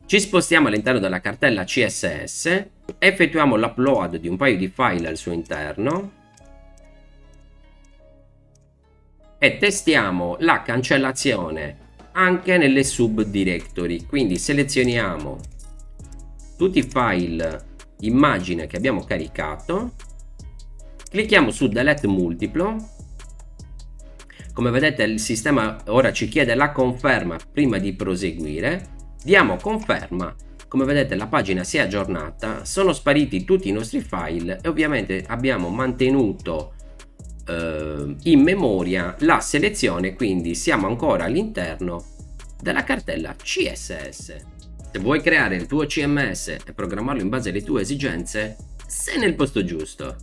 Ci spostiamo all'interno della cartella CSS, effettuiamo l'upload di un paio di file al suo interno e testiamo la cancellazione anche nelle subdirectory. Quindi selezioniamo tutti i file immagine che abbiamo caricato, clicchiamo su delete multiplo. Come vedete il sistema ora ci chiede la conferma prima di proseguire, diamo conferma. Come vedete la pagina si è aggiornata, sono spariti tutti i nostri file e ovviamente abbiamo mantenuto in memoria la selezione, quindi siamo ancora all'interno della cartella CSS. Se vuoi creare il tuo CMS e programmarlo in base alle tue esigenze, sei nel posto giusto.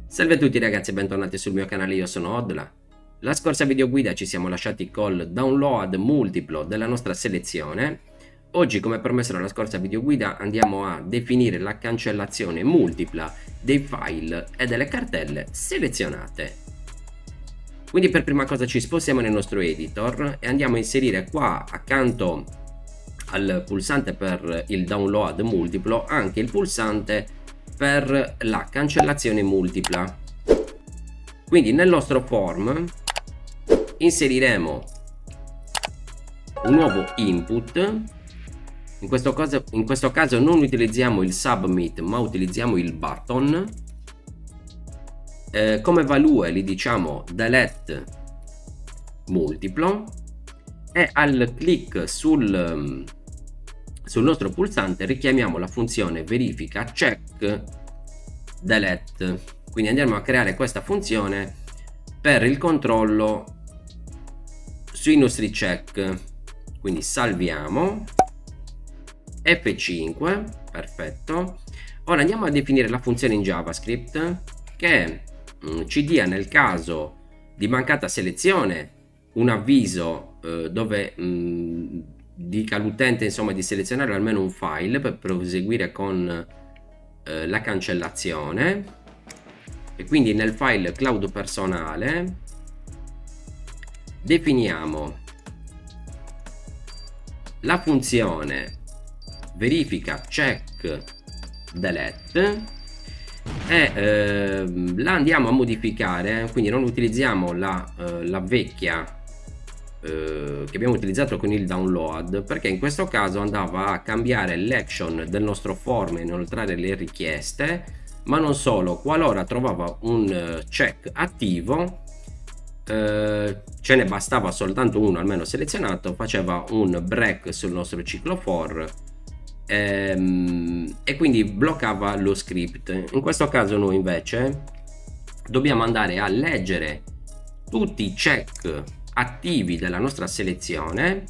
Salve a tutti ragazzi e bentornati sul mio canale, io sono Odla. La scorsa videoguida ci siamo lasciati col download multiplo della nostra selezione. Oggi, come promesso nella scorsa videoguida, andiamo a definire la cancellazione multipla dei file e delle cartelle selezionate. Quindi per prima cosa ci spostiamo nel nostro editor e andiamo a inserire qua accanto al pulsante per il download multiplo anche il pulsante per la cancellazione multipla. Quindi nel nostro form inseriremo un nuovo input. In questo caso non utilizziamo il submit ma utilizziamo il button. Come value gli diciamo delete multiplo e al click sul nostro pulsante richiamiamo la funzione verifica check delete. Quindi andiamo a creare questa funzione per il controllo sui nostri check. Quindi salviamo, F5, perfetto. Ora andiamo a definire la funzione in JavaScript che ci dia, nel caso di mancata selezione, un avviso dove dica all'utente insomma di selezionare almeno un file per proseguire con la cancellazione. E quindi nel file cloud personale definiamo la funzione verifica check delete e la andiamo a modificare, quindi non utilizziamo la vecchia che abbiamo utilizzato con il download, perché in questo caso andava a cambiare l'action del nostro form e inoltrare le richieste. Ma non solo, qualora trovava un check attivo, ce ne bastava soltanto uno almeno selezionato, faceva un break sul nostro ciclo for e quindi bloccava lo script. In questo caso noi invece dobbiamo andare a leggere tutti i check attivi della nostra selezione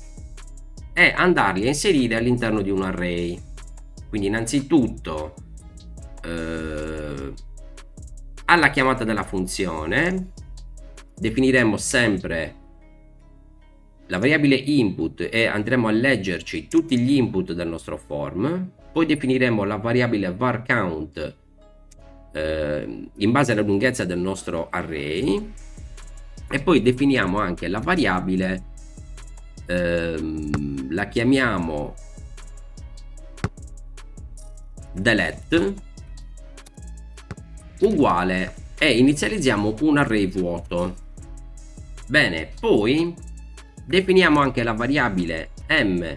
e andarli a inserire all'interno di un array. Quindi innanzitutto alla chiamata della funzione definiremo sempre la variabile input e andremo a leggerci tutti gli input del nostro form. Poi definiremo la variabile var count in base alla lunghezza del nostro array e poi definiamo anche la variabile, la chiamiamo delete uguale e inizializziamo un array vuoto. Bene, poi definiamo anche la variabile m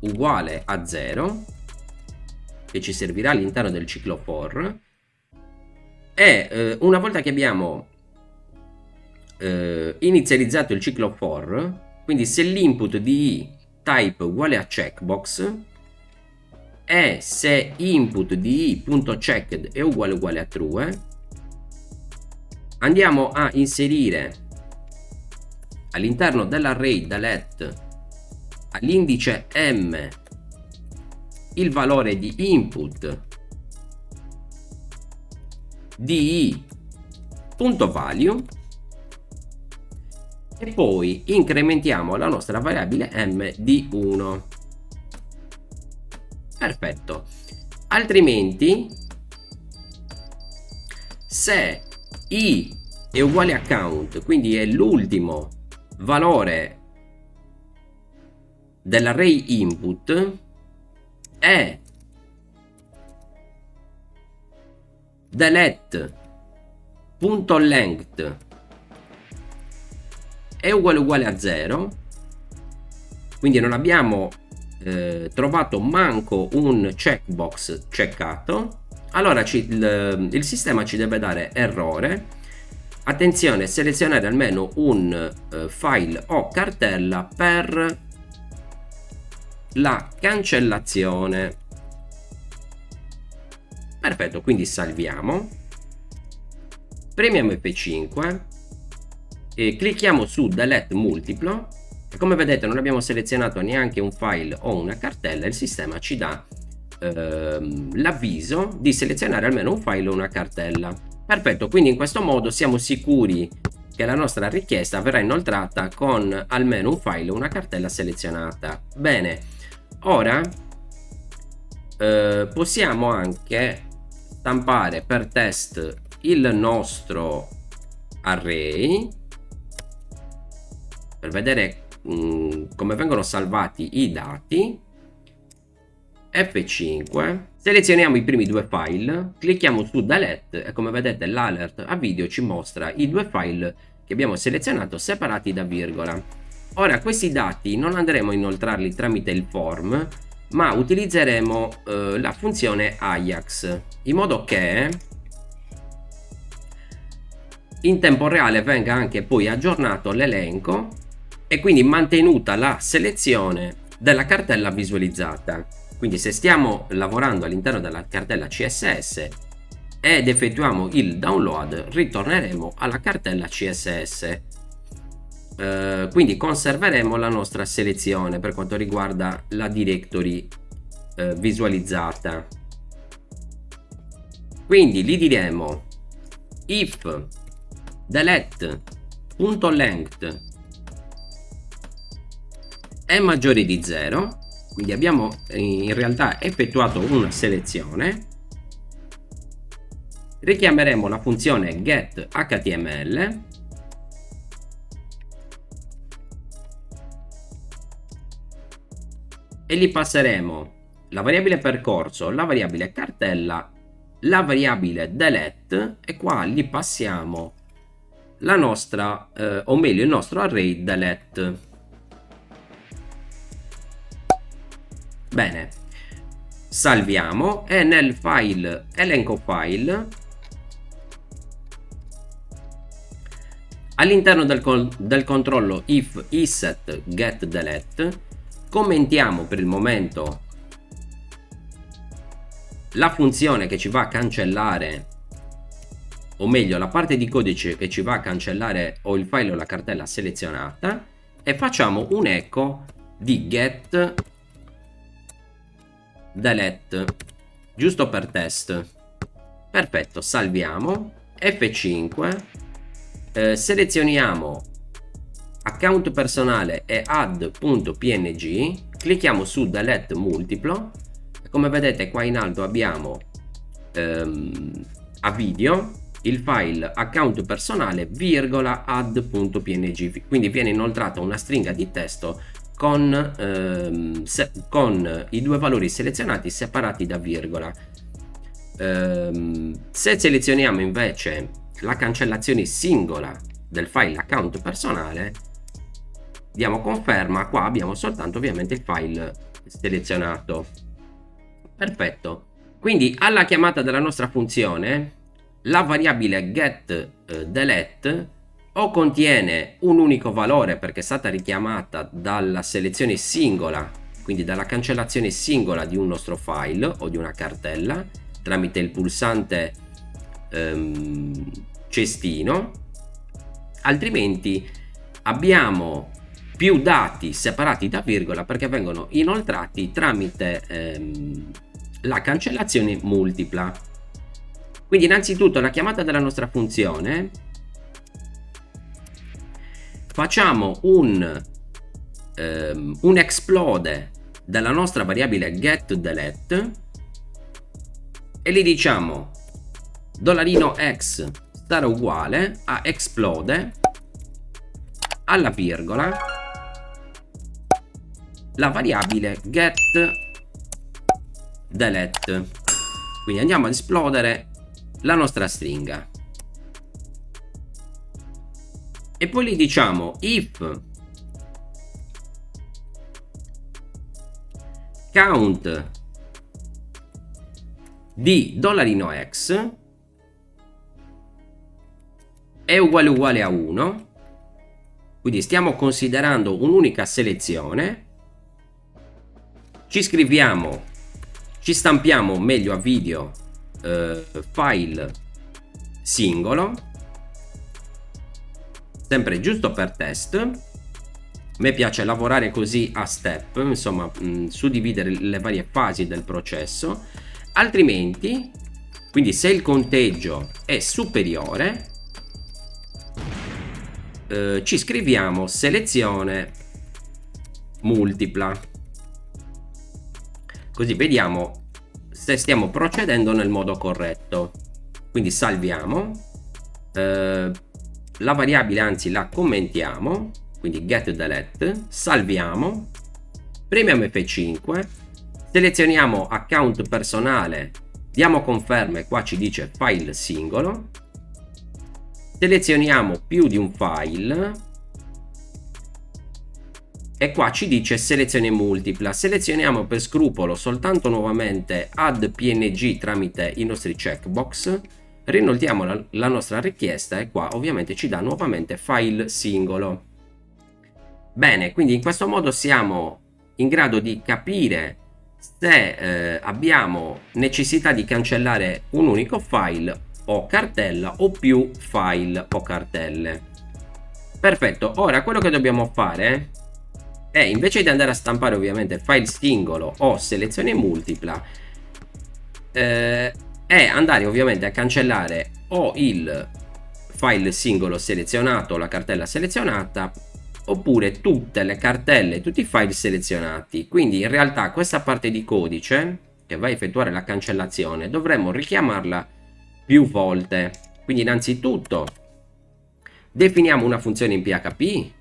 uguale a 0 che ci servirà all'interno del ciclo for e una volta che abbiamo inizializzato il ciclo for, quindi se l'input di i type uguale a checkbox e se input di i.checked è uguale a true, andiamo a inserire all'interno dell'array delete all'indice m il valore di input di i.value e poi incrementiamo la nostra variabile m di 1. Perfetto. Altrimenti, se i è uguale a count, quindi è l'ultimo valore dell'array input, e delete.length è uguale a 0, quindi non abbiamo trovato manco un checkbox checkato, allora il sistema ci deve dare errore. Attenzione, selezionare almeno un file o cartella per la cancellazione. Perfetto, quindi salviamo, premiamo F5 e clicchiamo su delete multiplo e come vedete non abbiamo selezionato neanche un file o una cartella, il sistema ci dà l'avviso di selezionare almeno un file o una cartella. Perfetto, quindi in questo modo siamo sicuri che la nostra richiesta verrà inoltrata con almeno un file o una cartella selezionata. Bene, ora possiamo anche stampare per test il nostro array per vedere come vengono salvati i dati. F5, selezioniamo i primi due file, clicchiamo su delete e come vedete l'alert a video ci mostra i due file che abbiamo selezionato separati da virgola. Ora questi dati non andremo a inoltrarli tramite il form, ma utilizzeremo la funzione Ajax in modo che in tempo reale venga anche poi aggiornato l'elenco e quindi mantenuta la selezione della cartella visualizzata. Quindi se stiamo lavorando all'interno della cartella CSS ed effettuiamo il download, ritorneremo alla cartella CSS. Quindi conserveremo la nostra selezione per quanto riguarda la directory visualizzata. Quindi gli diremo if delete.length è maggiore di 0, quindi abbiamo in realtà effettuato una selezione. Richiameremo la funzione getHTML e gli passeremo la variabile percorso, la variabile cartella, la variabile delete e qua gli passiamo la nostra o meglio il nostro array delete. Bene, salviamo e nel file elenco file all'interno del controllo if iset get delete commentiamo per il momento la funzione che ci va a cancellare, o meglio la parte di codice che ci va a cancellare o il file o la cartella selezionata, e facciamo un echo di get delete giusto per test. Perfetto, salviamo, F5, selezioniamo account personale e add.png, clicchiamo su delete multiplo e come vedete qua in alto abbiamo a video il file account personale virgola add.png, quindi viene inoltrata una stringa di testo con i due valori selezionati separati da virgola. Se selezioniamo invece la cancellazione singola del file account personale, diamo conferma, qua abbiamo soltanto ovviamente il file selezionato. Perfetto, quindi alla chiamata della nostra funzione la variabile get delete o contiene un unico valore perché è stata richiamata dalla selezione singola, quindi dalla cancellazione singola di un nostro file o di una cartella tramite il pulsante cestino, altrimenti abbiamo più dati separati da virgola perché vengono inoltrati tramite la cancellazione multipla. Quindi innanzitutto la chiamata della nostra funzione facciamo un explode della nostra variabile getDelete e gli diciamo $x sarà uguale a explode alla virgola la variabile get delete. Quindi andiamo ad esplodere la nostra stringa e poi gli diciamo if count di $x è uguale a 1, quindi stiamo considerando un'unica selezione. Ci scriviamo, ci stampiamo meglio a video file singolo, sempre giusto per test. A me piace lavorare così a step, insomma, suddividere le varie fasi del processo. Altrimenti, quindi se il conteggio è superiore, ci scriviamo selezione multipla, così vediamo se stiamo procedendo nel modo corretto. Quindi salviamo, la variabile anzi la commentiamo, quindi get delete, salviamo, premiamo F5, selezioniamo account personale, diamo conferma e qua ci dice file singolo, selezioniamo più di un file e qua ci dice selezione multipla. Selezioniamo per scrupolo soltanto nuovamente add png tramite i nostri checkbox, rinoltiamo la nostra richiesta e qua ovviamente ci dà nuovamente file singolo. Bene, quindi in questo modo siamo in grado di capire se abbiamo necessità di cancellare un unico file o cartella o più file o cartelle. Perfetto, ora quello che dobbiamo fare è, invece di andare a stampare ovviamente file singolo o selezione multipla, è andare ovviamente a cancellare o il file singolo selezionato o la cartella selezionata, oppure tutte le cartelle, tutti i file selezionati. Quindi in realtà questa parte di codice che va a effettuare la cancellazione dovremmo richiamarla più volte. Quindi innanzitutto definiamo una funzione in PHP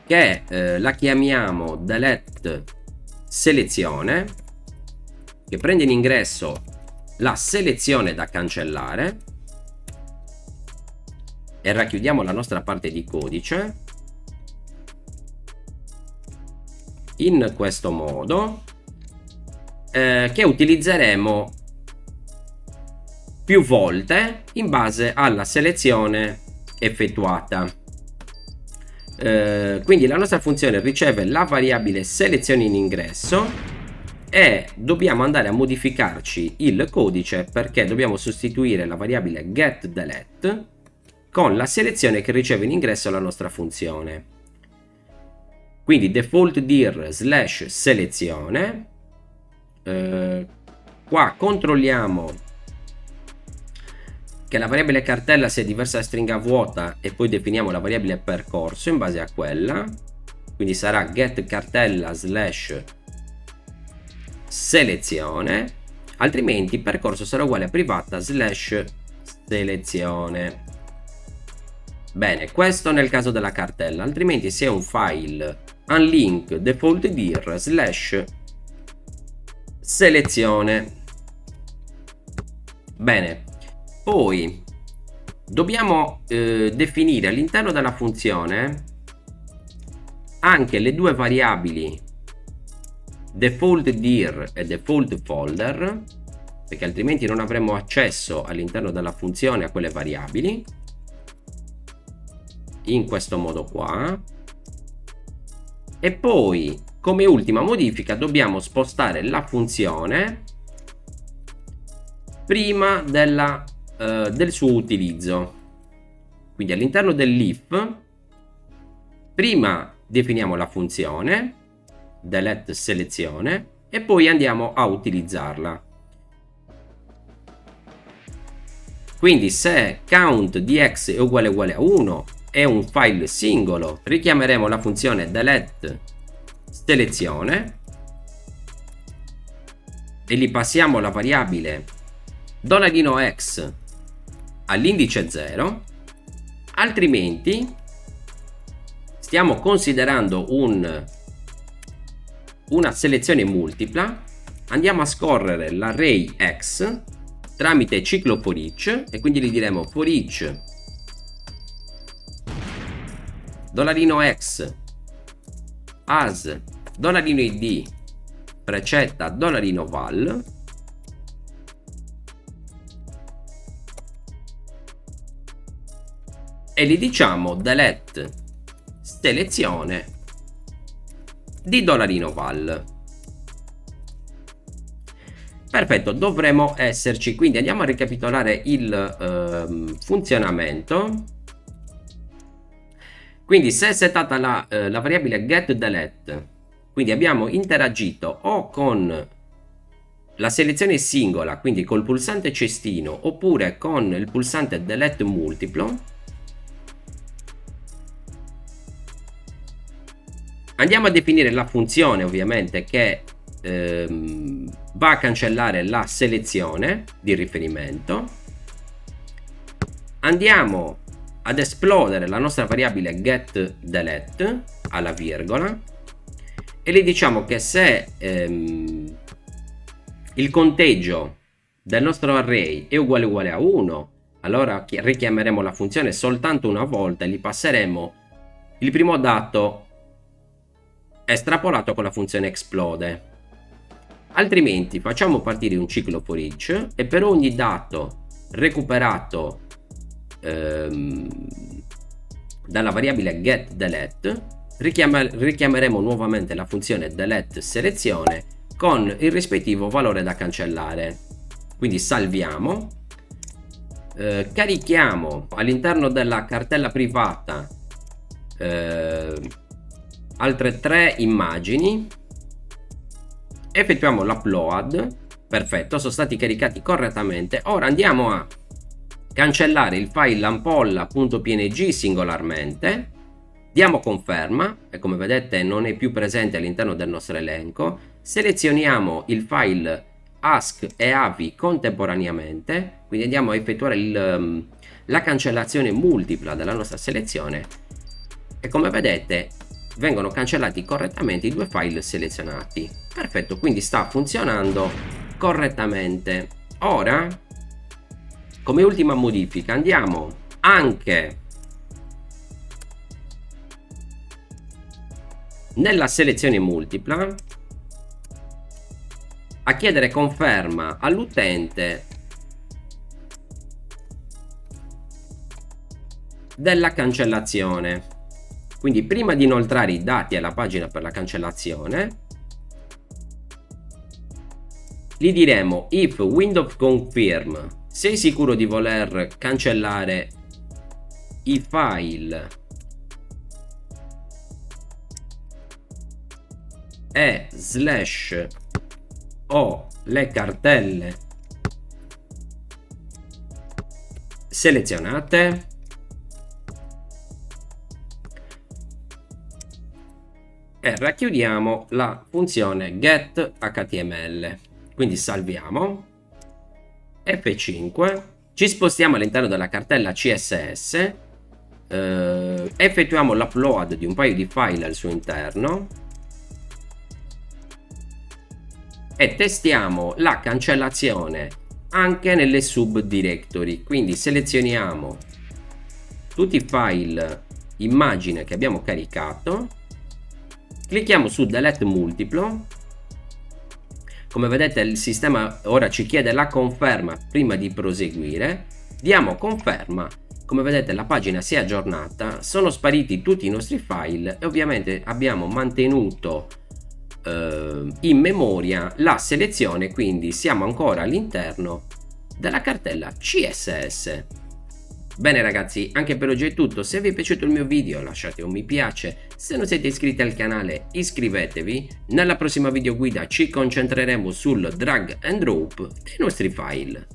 che la chiamiamo delete selezione, che prende in ingresso la selezione da cancellare, e racchiudiamo la nostra parte di codice in questo modo, che utilizzeremo più volte in base alla selezione effettuata. Quindi la nostra funzione riceve la variabile selezione in ingresso e dobbiamo andare a modificarci il codice, perché dobbiamo sostituire la variabile getDelete con la selezione che riceve in ingresso la nostra funzione. Quindi default dir / selezione, qua controlliamo che la variabile cartella sia diversa da stringa vuota e poi definiamo la variabile percorso in base a quella, quindi sarà get cartella / selezione, altrimenti percorso sarà uguale a privata / selezione. Bene, questo nel caso della cartella, altrimenti se è un file unlink default dir / selezione. Bene, poi dobbiamo definire all'interno della funzione anche le due variabili default dir e default folder, perché altrimenti non avremo accesso all'interno della funzione a quelle variabili, in questo modo qua. E poi come ultima modifica dobbiamo spostare la funzione prima del suo utilizzo. Quindi all'interno dell'if prima definiamo la funzione delete selezione e poi andiamo a utilizzarla. Quindi se count di x è uguale a 1 è un file singolo, richiameremo la funzione delete selezione e gli passiamo la variabile $x all'indice 0, altrimenti stiamo considerando una selezione multipla andiamo a scorrere l'array X tramite ciclo for each e quindi gli diremo for each $x as $id precetta $val e gli diciamo delete selezione di $val. Perfetto, dovremo esserci. Quindi andiamo a ricapitolare il funzionamento. Quindi se è settata la variabile getDelete, quindi abbiamo interagito o con la selezione singola, quindi col pulsante cestino, oppure con il pulsante delete multiplo, andiamo a definire la funzione ovviamente che va a cancellare la selezione di riferimento. Andiamo ad esplodere la nostra variabile getDelete alla virgola e le diciamo che se il conteggio del nostro array è uguale a 1, allora richiameremo la funzione soltanto una volta e gli passeremo il primo dato estrapolato con la funzione explode. Altrimenti facciamo partire un ciclo for each e per ogni dato recuperato dalla variabile getDelete richiameremo nuovamente la funzione delete selezione con il rispettivo valore da cancellare. Quindi salviamo, carichiamo all'interno della cartella privata altre 3 immagini, effettuiamo l'upload. Perfetto, sono stati caricati correttamente. Ora andiamo a cancellare il file ampolla.png singolarmente, diamo conferma e come vedete non è più presente all'interno del nostro elenco. Selezioniamo il file ask e avi contemporaneamente, quindi andiamo a effettuare la cancellazione multipla della nostra selezione e come vedete vengono cancellati correttamente i 2 file selezionati. Perfetto, quindi sta funzionando correttamente. Ora, come ultima modifica, andiamo anche nella selezione multipla a chiedere conferma all'utente della cancellazione. Quindi prima di inoltrare i dati alla pagina per la cancellazione gli diremo if window confirm, sei sicuro di voler cancellare i file e slash o le cartelle selezionate. E racchiudiamo la funzione getHTML. Quindi salviamo, F5, ci spostiamo all'interno della cartella CSS, effettuiamo l'upload di un paio di file al suo interno e testiamo la cancellazione anche nelle subdirectory. Quindi selezioniamo tutti i file immagine che abbiamo caricato, clicchiamo su delete multiplo. Come vedete il sistema ora ci chiede la conferma prima di proseguire, diamo conferma. Come vedete la pagina si è aggiornata, sono spariti tutti i nostri file e ovviamente abbiamo mantenuto in memoria la selezione, quindi siamo ancora all'interno della cartella CSS. Bene ragazzi, anche per oggi è tutto. Se vi è piaciuto il mio video lasciate un mi piace, se non siete iscritti al canale iscrivetevi. Nella prossima video guida ci concentreremo sul drag and drop dei nostri file.